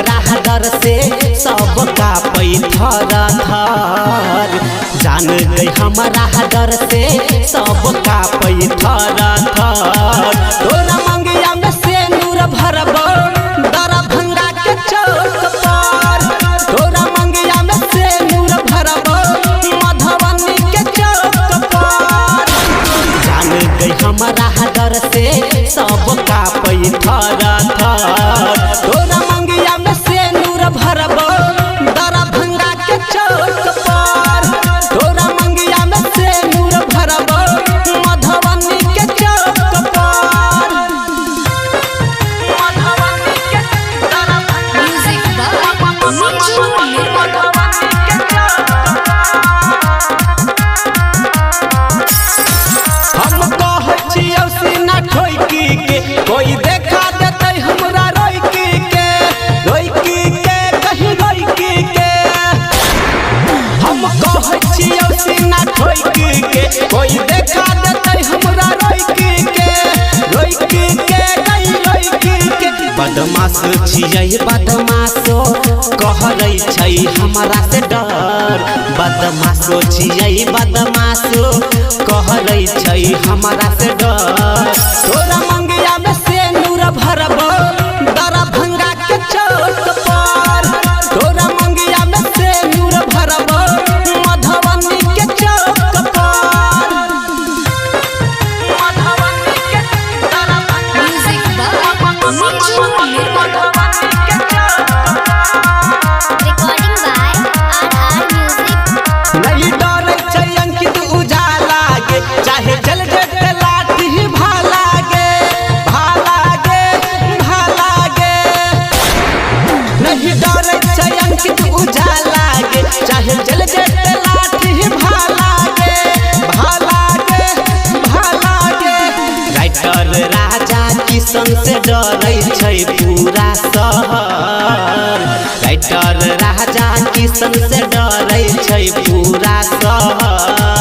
हमरा डर से सबका पैथर थर जान गई हमरा डर से सबका पैथर थर तोरा मंगिया में से नूर भरबो दरभंगा के चौक पर तोरा मंगिया में से नूर भरबो मधुबनी के चौक पर जान गई हमरा डर से सबका पैथर थर तोरा मंगिया में से नूर भरबो दरभंगा के चौक पर तोरा मंगिया में से नूर भरबो मधुबनी के चौक पर मधुबनी के म्यूजिक हम कहै छियौ सीना ठोकी के कोई देखा देतै हमरा रोइकी के कहीं रोइकी के हम कहै छियौ सीना ठोकी के कोई देखा देतै हमरा रोइकी के कहीं रोइकी के बदमाश छियै बदमाशो कहै छै हमरा से डर बदमाशो छियै बदमाशो कहै छै हमरा से डर तोरा मंगिया में से नूर भरबो दरभंगा के चौक पर तोरा मंगिया में से नूर भरबो मधुबनी के चौक पर मधुबनी के music recording by R music नहीं डरै छै अंकित उजाला गे चाहे जल जेते लाठी भाला गे नहीं डरै छै अंकित उजाला गे चाहे जल जेते लाठी भाला गे राइटर राजा किशन से डरै छै पूरा शहर राइटर राजा किशन से डरै छै पूरा शहर